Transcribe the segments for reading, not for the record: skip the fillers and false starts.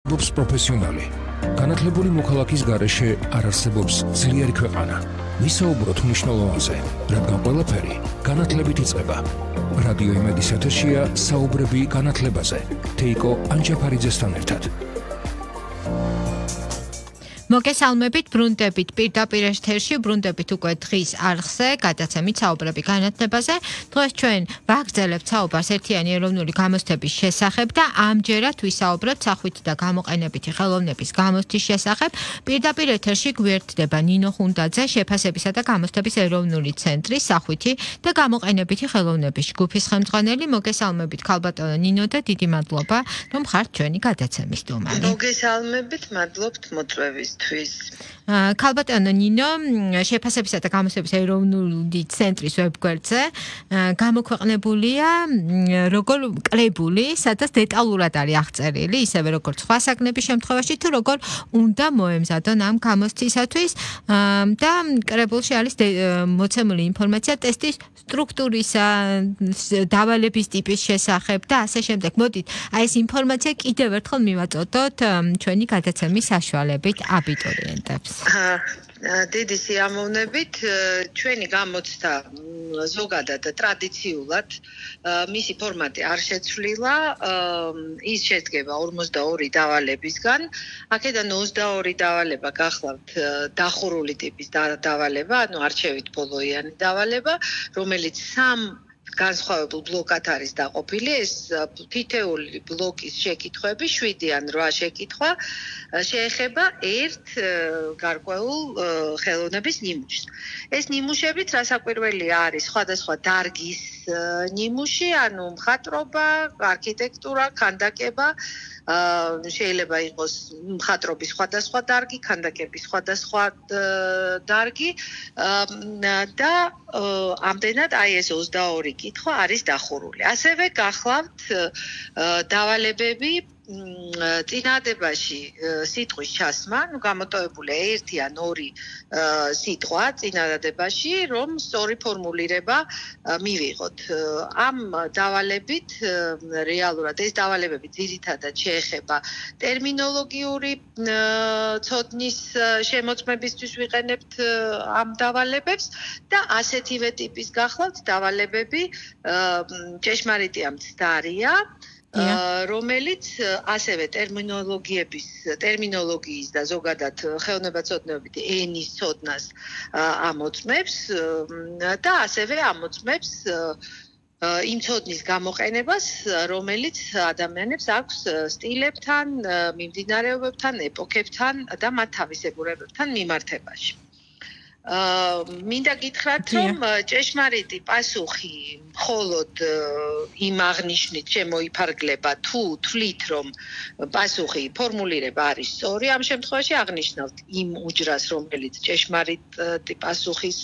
ბობს პროფესიონალი. განათლებული მოქალაქის გარეშე არ არსებობს ძლიერი ქვეყანა. ვისაუბროთ მნიშვნელოვანზე, რადგან ყველაფერი განათლებით იწყება. რადიო იმედის ეთერშია საუბრები განათლებაზე. თეიკო ანჯაფარიძესთან ერთად. მოგესალმებით, ბრუნდებით პირდაპირ ეთერში, ბრუნდებით უკვე დღის არხზე, გადაცემით საუბრები განათლებაზე. დღეს ჩვენ ვაგრძელებთ საუბარს ერთიანი ეროვნული გამოცდების შესახებ და ამჯერად ვისაუბროთ სახვით და გამოყენებითი ხელოვნების გამოცდის შესახებ. პირდაპირ ეთერში გვერდდება ნინო ხუნდაძე, შეფასებისა და გამოცდების ეროვნული ცენტრის სახვითი და გამოყენებითი ხელოვნების ჯგუფის ხელმძღვანელი. მოგესალმებით, ქალბატონო ნინო და დიდი მადლობა, რომ ხართ ჩვენი გადაცემის სტუმარი. მოგესალმებით, მადლობთ მოწვევის. ქალბატონო ნინო, შეფასებისა და გამოცდების ეროვნული ცენტრის ვებგვერდზე გამოქვეყნებულია როგორ კრებული, სადაც დეტალურად არის აღწერილი, ისევე როგორც სხვა საგნების შემთხვევაში, თუ როგორ უნდა მოემზადონ ამ გამოცდისათვის და კრებულში არის მოცემული ინფორმაცია ტესტის სტრუქტურისა, დავალების ტიპის შესახებ და ასე შემდეგ. მოდით, აი ეს ინფორმაცია კიდევ ერთხელ მივაწოდოთ ჩვენი გადაცემის საშუალებით აბიტურიენტებს. დიდი სიამოვნებით, ჩვენი გამოცდა ზოგადად ტრადიციულად მისი ფორმატი არ შეცვლილა, ის შედგება 42 დავალებისგან. აქედან 22 დავალება გახლავთ დახურული ტიპის დავალება, ანუ არჩევით ბოლოიანი დავალება, რომელიც განსხვავებულ ბლოკად არის დაყოფილი. ეს თითეული ბლოკის შეკითხვები 7 ან 8 შეკითხვა შეეხება ერთ გარკვეულ ხელოვნების ნიმუშს. ეს ნიმუშებიც რასაკვირველია არის სხვადასხვა დარგის ნიმუში, ანუ მხატვრობა, არქიტექტურა, ქანდაკება, შეიძლება იყოს მხატვრობის სხვადასხვა დარგი, ქანდაკების სხვადასხვა დარგი და ამდენად აი ეს 22 კითხვა არის დახურული. ასევე გახლავთ დავალებები წინადადებაში სიტყვის ჩასმა, გამოტოვებულია 1 ან 2 სიტყვა წინადადებაში, რომ სწორი ფორმულირება მივიღოთ. ამ დავალებით რეალურად ეს დავალებები ძირითადად შეეხება ტერმინოლოგიური ცოდნის შემოწმებისთვის ვიყენებთ ამ დავალებებს და ასეთივე ტიპის გახლავთ დავალებები ჭეშმარიტი ამ ცდარია, რომელიც ასევე ტერმინოლოგიის და ზოგადად ხელოვნებაცოდნეობითი ენის ცოდნას ამოწმებს და ასევე ამოწმებს იმ ცოდნის გამოყენებას, რომელიც ადამიანებს აქვს სტილებთან, მიმდინარეობებთან, ეპოქებთან და მათ თავისებურებებთან მიმართებაში. მინდა გითხრათ, რომ ჭეშმარიტი პასუხი მხოლოდ იმ აღნიშნით შემოიფარგლება, თუ თვლით, რომ პასუხი ფორმულირება არის სწორი, ამ შემთხვევაში აღნიშნავთ იმ უჯრას, რომელიც ჭეშმარიტი პასუხის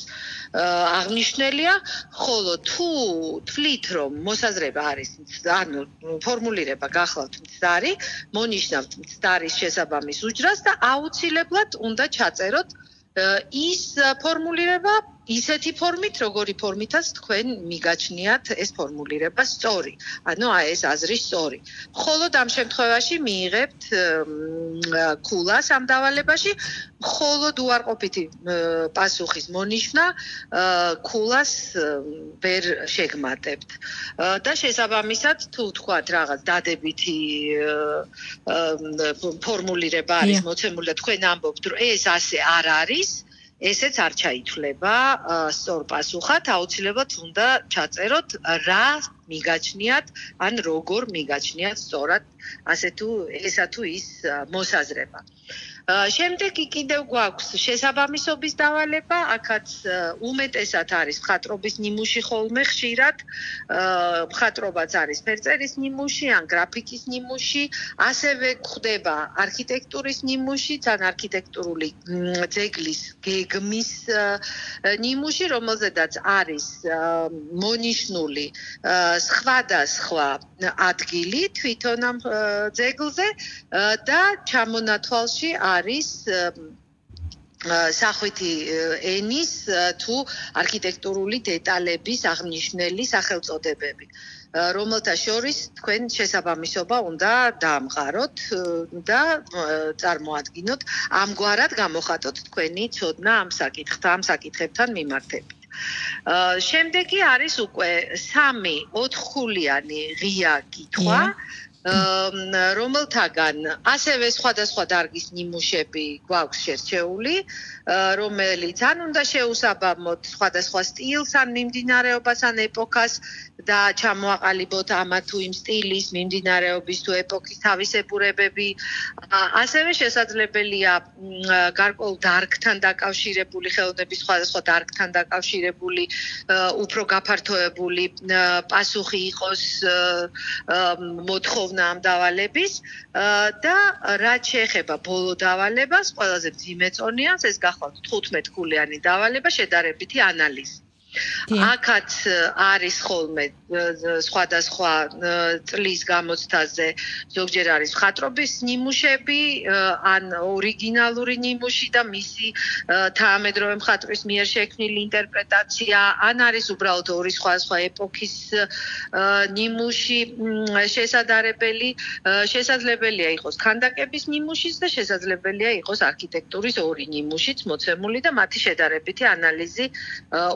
აღნიშნელია, ხოლო თუ თვლით, რომ მოსაზრება არის, ანუ ფორმულირება გახლავთ მცდარი, მონიშნავთ მცდარის შესაბამის უჯრას და აუცილებლად უნდა ჩაწეროთ ის ფორმულირება ისეთი ფორმით, როგორი ფორმითაც თქვენ მიგაჩნიათ ეს ფორმულირება სწორი. ანუ ეს აზრი სწორი. მხოლოდ ამ შემთხვევაში მიიღებთ ქულას ამ დავალებაში, მხოლოდ უარყოფითი პასუხის მონიშნა ქულას ვერ შეგმატებთ. და შესაბამისად, თუ თქვათ რაღაც დადებითი ფორმულირება არის მოცემული და თქვენ ამბობთ, რომ ეს ასე არ არის, ესეც არ ჩაითვლება სწორ პასუხად, აუცილებლად უნდა ჩაწეროთ რა მიგაჩნიათ, ან როგორ მიგაჩნიათ სწორად ასე თუ ესა თუ ის მოსაზრება. შემდეგი კიდევ გვაქვს შესაბამისობის დავალება, აქაც უმეტესად არის მხატვრობის ნიმუში ხოლმე ხშირად, მხატვრობაც არის ფერწერის ნიმუში ან გრაფიკის ნიმუში, ასევე გვხდება არქიტექტურის ნიმუშიც ან არქიტექტურული ძეგლის გეგმის ნიმუში, რომელზედაც არის მონიშნული სხვადასხვა ადგილი თვითონ ამ ძეგლზე და ჩამონათვალში არის სახვითი ენის თუ არქიტექტურული დეტალების აღნიშნელი სახელწოდებები. რომელთა შორის თქვენ შესაბამისობა უნდა დაამყაროთ და წარმოადგინოთ, ამგვარად გამოხატოთ თქვენი ცოდნა ამ საკითხებთან მიმართებით. შემდეგი არის უკვე 3-4 ხულიანი ღია კითხვა, რომელთაგან ასევე სხვადასხვა დარგის ნიმუშები გვაქვს შერჩეული, რომელიც ან უნდა შეუსაბამოთ სხვადასხვა სტილს, ან მიმდინარეობას, ან ეპოქას და ჩამოაყალიბოთ ამა თუ იმ სტილის მიმდინარეობის თუ ეპოქის თავისებურებები. ასევე შესაძლებელია გარკვეულ დარგთან დაკავშირებული ხელოვნების სხვადასხვა დარგთან დაკავშირებული უფრო გაფართოებული პასუხი იყოს მოთხოვნა ამ დავალების და რაც შეეხება ბოლო დავალებას, ყველაზე მძიმე წონიას ეს გახლავთ 15 ხულიანი დავალება შედარებითი ანალიზი. აქაც არის ხოლმე სხვადასხვა წლის გამოცდაზე ზოგჯერ არის მხატვრობის ნიმუშები ან ორიგინალური ნიმუში და მისი თანამედროვე მხატვრის მიერ შექმნილი ინტერპრეტაცია ან არის უბრალოდ ორი სხვადასხვა ეპოქის ნიმუში შესაძლებელი შესაძლებელია იყოს ქანდაკების ნიმუშიც და შესაძლებელია იყოს არქიტექტურის ორი ნიმუშიც მოცემული და მათი შედარებითი ანალიზი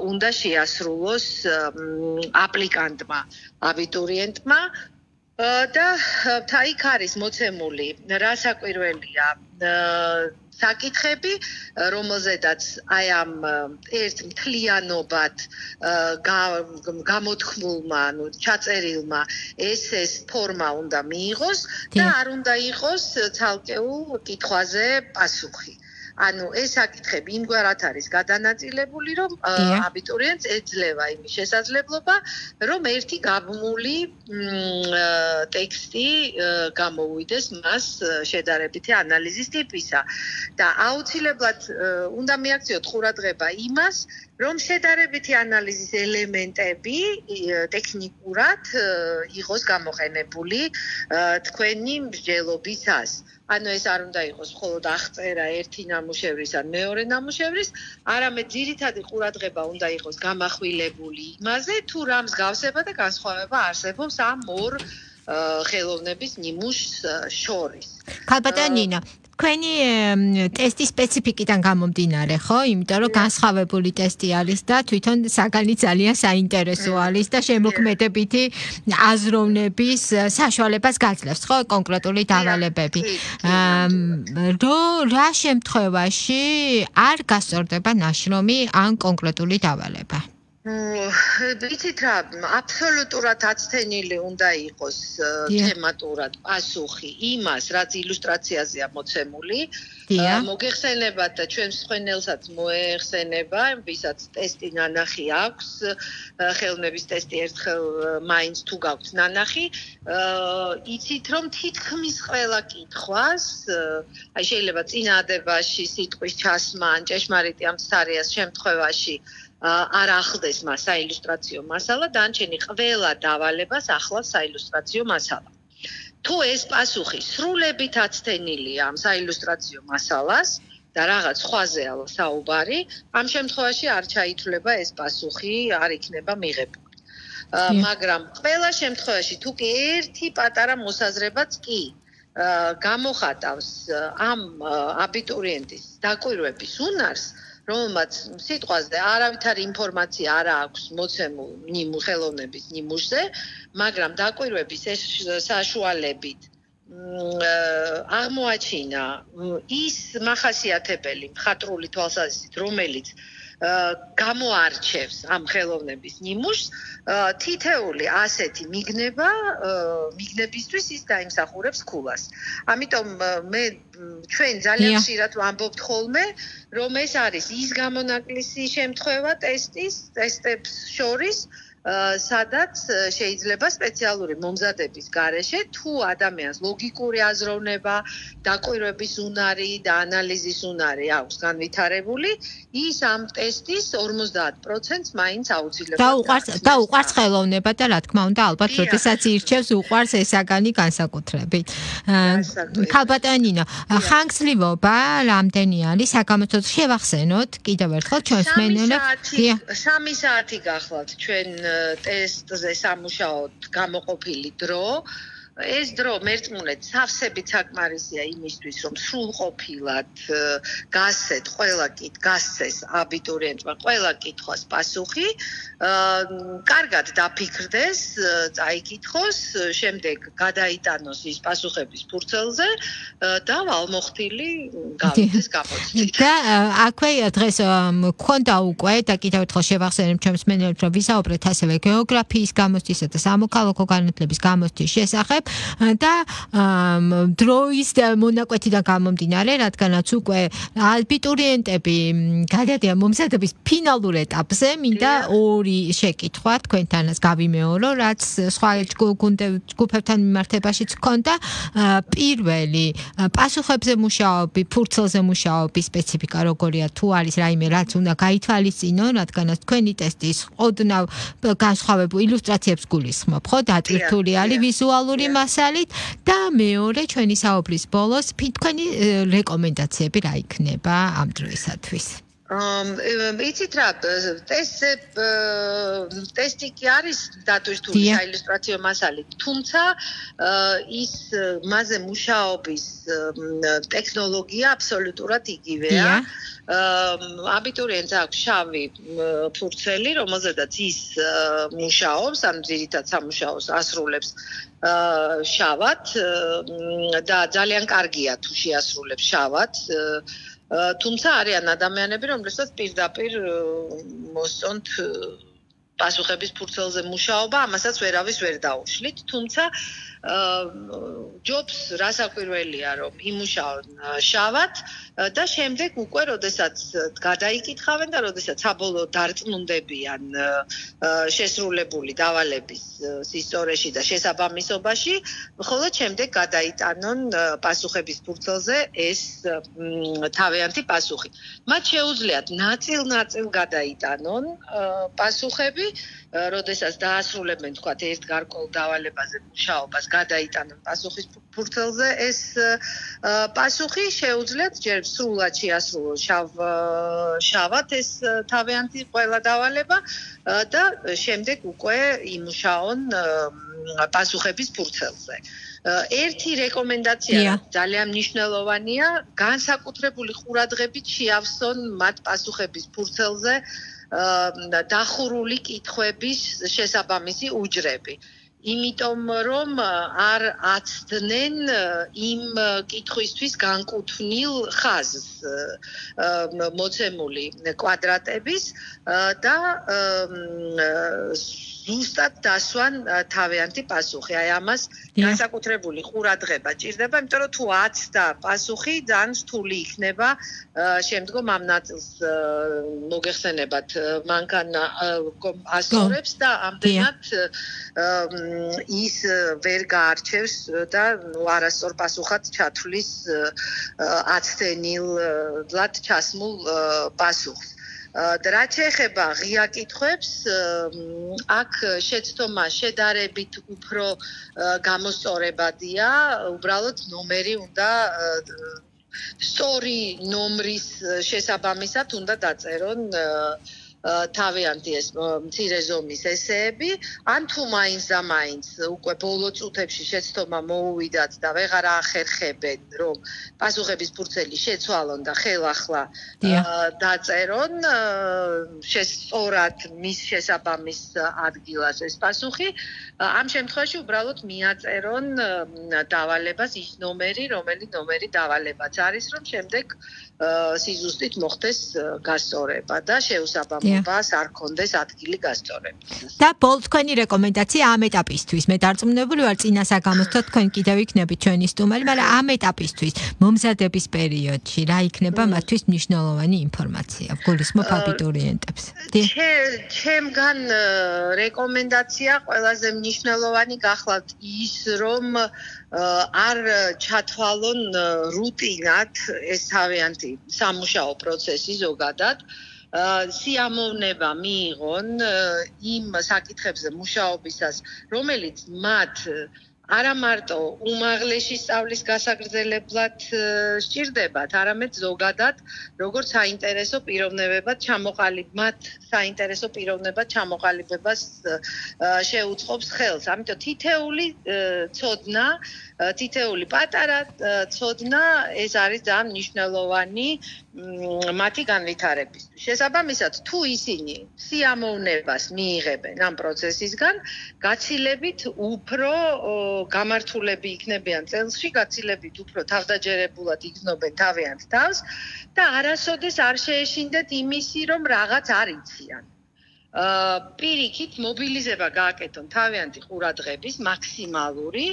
უნდა შეასრულოს აპლიკანტმა, აბიტურიენტმა და იქ არის მოცემული რა საკვირველია საკითხები, რომელზედაც აი ამ ერთ მთლიანობად გამოთქმულმა, ჩაწერილმა ეს ფორმა უნდა მიიღოს და არ უნდა იყოს ცალკეულ კითხვაზე პასუხი. ანუ ეს საკითხები იმგვარად არის გადანაწილებული, რომ აბიტურიენტს ეძლევა იმის შესაძლებლობა, რომ ერთი გაბმული ტექსტი გამოუვიდეს მას შედარებითი ანალიზის ტიპისა და აუცილებლად უნდა მიაქციოთ ყურადღება იმას, რომ შედარებითი ანალიზის ელემენტები ტექნიკურად იყოს გამოყენებული თქვენი მსჯელობისას. ანუ ეს არ უნდა იყოს მხოლოდ აღწერა ერთი ნამუშევრის ან მეორე ნამუშევრის, არამედ ძირითადი ყურადღება უნდა იყოს გამახვილებული იმაზე, თუ რა მსგავსება და განსხვავება არსებობს ამ ორ ხელოვნების ნიმუშს შორის. ქალბატონი ნინო, თქვენი ტესტის სპეციფიკიდან გამომდინარე, ხო? იმიტომ რომ განსხვავებული ტესტი არის და თვითონ საგანი ძალიან საინტერესო არის და შემოქმედებითი აზროვნების საშუალებას გაძლევს, ხო? კონკრეტული დავალებები. რა შემთხვევაში არ გასწორდება ნაშრომი ან კონკრეტული დავალება? ვიცით რა, აბსოლუტურად აცდენილი უნდა იყოს თემატურად პასუხი იმას, რაც ილუსტრაციაზეა მოცემული. მოგეხსენებათ და ჩვენს მსმენელსაც მოეხსენება, ვისაც ტესტი ნანახი აქვს, ხელოვნების ტესტი ერთხელ მაინც თუ გაქვთ ნანახი, იცით რომ თითქმის ყველა კითხვას, აი შეიძლება წინადებაში სიტყვის ჩასმა ან ჭეშმარიტი ამ სარიას შემთხვევაში არ ახლდეს მას საილუსტრაციო მასალა, დანარჩენი ყველა დავალებას ახლავს საილუსტრაციო მასალა. თუ ეს პასუხი სრულებით აცდენილია ამ საილუსტრაციო მასალას და რაღაც სხვაზეა საუბარი, ამ შემთხვევაში არ ჩაითვლება ეს პასუხი, არ იქნება მიღებული. მაგრამ ყველა შემთხვევაში თუ კი ერთი პატარა მოსაზრებაც კი გამოხატავს ამ აბიტურიენტის დაკვირვების უნარს, რომელმაც სიტყვაზე არავითარი ინფორმაცია არ აქვს მოცემულ ხელოვნების ნიმუშზე, მაგრამ დაკვირვების ეს საშუალებით აღმოაჩინა ის მახასიათებელი მხატვრული თვალსაზრისით, რომელიც გამოარჩევს ამ ხელოვნების ნიმუშს, თითეული ასეთი მიგნებისთვის ის დაიმსახურებს ქულას. ამიტომ ჩვენ ძალიან ხშირად ვამბობთ ხოლმე, რომ ეს არის ის გამონაკლისი შემთხვევა ტესტებს შორის, სადაც შეიძლება სპეციალური მომზადების გარეშე თუ ადამიანს ლოგიკური აზროვნება, დაკვირვების უნარი და ანალიზის უნარი აქვს განვითარებული, ის ამ ტესტის 50%-ს მაინც აუცილებლად და უყვარს ხელოვნება და რა თქმა უნდა, ალბათ როდესაც ირჩევს უყვარს ესაგანი განსაკუთრებით. ქალბატონი ნინო, ხანგრძლივობა რამდენი არის? საგამოცდო შევახსენოთ კიდევ ერთხელ ჩვენს მსმენელებს. 3 საათი გახლავთ ჩვენ ტესტზე სამუშაოდ გამოყოფილი დრო ეს დრო მერწმუნედ სავსებით საკმარისია იმისთვის, რომ სრულყოფილად გასცეს აბიტურიენტმა ყველა კითხვას პასუხი, კარგად დაფიქრდეს, წაიკითხოს, შემდეგ გადაიტანოს ის პასუხების ფურცელზე და ვალმოხტილი გავიდეს გამოცდით. და აქვე დღეს გქონდა უკვე და კიდევ ერთხელ შევახსენებ ჩემს მენელებს, რომ ვისაუბრეთ ასევე გეოგრაფიის გამოცდისა და სამოქალაქო განათლების გამოცდის შესახებ. და დროის მონაკვეთიდან გამომდინარე, რადგანაც უკვე აბიტურიენტები გადადიან მომზადების ფინალურ ეტაპზე, მინდა ორი შეკითხვა თქვენთანაც გავიმეორო, რაც სხვა ჯგუფებთან მიმართებაშიც ჰქონდა. პირველი, პასუხებზე მუშაობი, ფურცელზე მუშაობის სპეციფიკა როგორია, თუ არის რაიმე, რაც უნდა გაითვალისწინონ, რადგანაც თქვენი ტესტის ოდნავ განსხვავებულ ილუსტრაციებს გულისხმობ, ხო? დატვირთული არის ვიზუალური მასალით და მეორე ჩვენი საუბრის ბოლოს თქვენი რეკომენდაციები რა იქნება ამ დროისათვის? იცით რა, ტესტი კი არის დატვირთული საილუსტრაციო მასალით, თუმცა ის მასზე მუშაობის ტექნოლოგია აბსოლუტურად იგივეა. აბიტურიენტს აქვს შავი ფურცელი, რომელზედაც ის მუშაობს, ან ძირითად სამუშაოს ასრულებს შავად და ძალიან კარგია თუ შეასრულებს შავად. თუმცა არიან ადამიანები, რომლებსაც პირდაპირ მოსწონთ პასუხების ფურცელზე მუშაობა, ამასაც ვერავის ვერ დაუშლით, თუმცა ჯობს რასაკვირველია, რომ იმუშაონ შავად და შემდეგ უკვე, როდესაც გადაიკითხავენ და როდესაც საბოლოო დარწმუნდებიან შესრულებული დავალების სისტორეში და შესაბამისობაში, მხოლოდ შემდეგ გადაიტანონ პასუხების ფურცელზე ეს თავიანთი პასუხი. მათ შეუძლიათ ნაწილ-ნაწილ გადაიტანონ პასუხები, როდესაც დაასრულებენ თქვათ ერთ გარკვეულ დავალებაზე მუშაობას, გადაიტანონ პასუხის ფურცელზე ეს პასუხი შეუძლიათ ჯერ სრულად შეასრულონ შავად ეს თავიანთი ყველა დავალება და შემდეგ უკვე იმუშაონ პასუხების ფურცელზე. ერთი რეკომენდაცია ძალიან მნიშვნელოვანია, განსაკუთრებული ყურადღებით შეავსონ მათ პასუხების ფურცელზე დახურული კითხვების შესაბამისი უჯრები. იმიტომ რომ არ აცდნენ იმ კითხვისთვის განკუთვნილ ხაზს მოცემული კვადრატების და ზუსტად დასვან თავიანთი პასუხი. აი ამას განსაკუთრებული ყურადღება ჭირდება, იმიტომ რომ თუ აცდა პასუხი, ძალიან რთული იქნება შემდგომ ამ ნაწილს მოგეხსენებათ მანქან ასწორებს და ამდენად ის ვერ გაარჩევს და არასწორ პასუხად ჩათვლის აცდენილად ჩასმულ პასუხს. რაც შეეხება ღია კითხვებს, აქ შეცდომა შედარებით უფრო გამოსწორებადია, უბრალოდ ნომერი უნდა სწორი ნომრის შესაბამისად უნდა დაწერონ თავიანთი ეს მცირე ზომის ესეები, ან თუ მაინც და მაინც უკვე ბოლო წუთებში შეცდომა მოუვიდათ და ვეღარ ახერხებენ, რომ პასუხების ფურცელი შეცვალონ და ხელახლა დაწერონ სწორად მის შესაბამის ადგილას ეს პასუხი, ამ შემთხვევაში უბრალოდ მიაწერონ დავალებას ის ნომერი, რომელი ნომერი დავალებაც არის, რომ შემდეგ სიზუსტით მოხდეს გასწორება და შეუსაბამობას არ ქონდეს ადგილი გასწორების. და ბოლოს თქვენი რეკომენდაცია ამ ეტაპისთვის. მე დარწმუნებული ვარ, წინა საგამოცდო თქვენ კიდევ იქნებით ჩვენი სტუმარი, მაგრამ ამ ეტაპისთვის მომზადების პერიოდში რა იქნება მათთვის მნიშვნელოვანი ინფორმაცია? გულისხმობ აბიტურიენტებს. ჩემგან რეკომენდაცია ყველაზე მნიშვნელოვანი გახლავთ ის, რომ არ ჩათვალონ რუტინად ეს თავიანთი სამუშაო პროცესი ზოგადად. სიამოვნება მიიღონ იმ საკითხებზე მუშაობისას, რომელიც მათ არა მარტო უმაღლესი სწავლის გასაგრძელებლად სჭირდებათ, არამედ ზოგადად როგორც საინტერესო პიროვნებებად მათ საინტერესო პიროვნებად ჩამოყალიბებას შეუწყობს ხელს. ამიტომ თითეული პატარა ცოდნა ეს არის ძალიან მნიშვნელოვანი მათი განვითარებისთვის. შესაბამისად, თუ ისინი სიამოვნებას მიიღებენ ამ პროცესისგან, გაცილებით უფრო გამართულები იქნებიან წელსში, გაცილებით უფრო თავდაჯერებულად იგრძნობენ თავიანთ თავს და არასოდეს არ შეეშინდეთ იმისი, რომ რაღაც არ იციან. პირიქით მობილიზება გააკეთონ თავიანთი ყურადღების მაქსიმალური,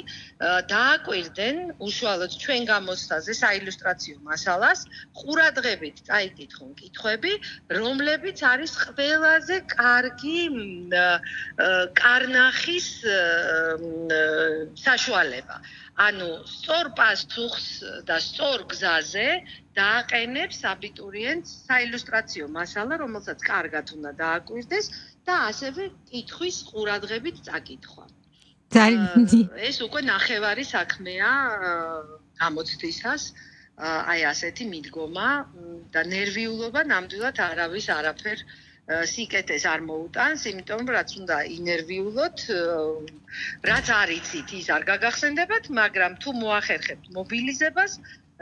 დააკვირდნენ უშუალოდ ჩვენ გამოცდაზე საილუსტრაციო მასალას, ყურადღებით წაიკითხონ კითხვები, რომლებიც არის ყველაზე კარგი კარნახის საშუალება. ანუ სწორ პასუხს და სწორ გზაზე დააყენებს აბიტურიენტს საილუსტრაციო მასალა, რომელსაც კარგად უნდა დააკვირდეს და ასევე კითხვის ყურადღებით წაკითხვა. ეს უკვე ნახევარი საქმეა გამოცდისას, აი ასეთი მიდგომა და ნერვიულობა ნამდვილად არავის არაფერ სიკეთეს არ მოუტანს, იმიტომ რომ რაც უნდა ინერვიულოთ, რაც არ იცით, ის არ გაგახსენდებათ, მაგრამ თუ მოახერხებთ მობილიზებას,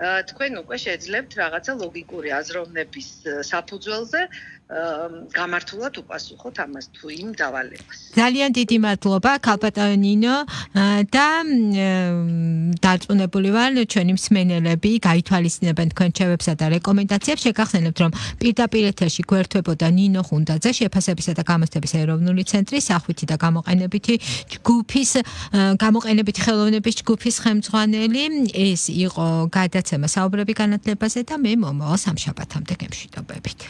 თქვენ უკვე შეძლებთ რაღაცა ლოგიკური აზროვნების საფუძველზე გამართულად უპასუხოთ ამას თუ იმ დავალებას. ძალიან დიდი მადლობა, ქალბატონო ნინო და დარწმუნებული ვარ, ჩვენი მსმენელები გაითვალისწინებენ თქვენ ჩვევებსა და რეკომენდაციებს. შეგახსენებთ, რომ პირდაპირ ეთერში გვერდთვებოდა ნინო ხუნდაძე, შეფასებისა და გამოცდების ეროვნული ცენტრის სახვითი და გამოყენებითი ხელოვნების ჯგუფის ხელმძღვანელი. ეს იყო გადაცემა საუბრები განათლებაზე და მე მომავალ სამშაბათამდე გემშვიდობებით.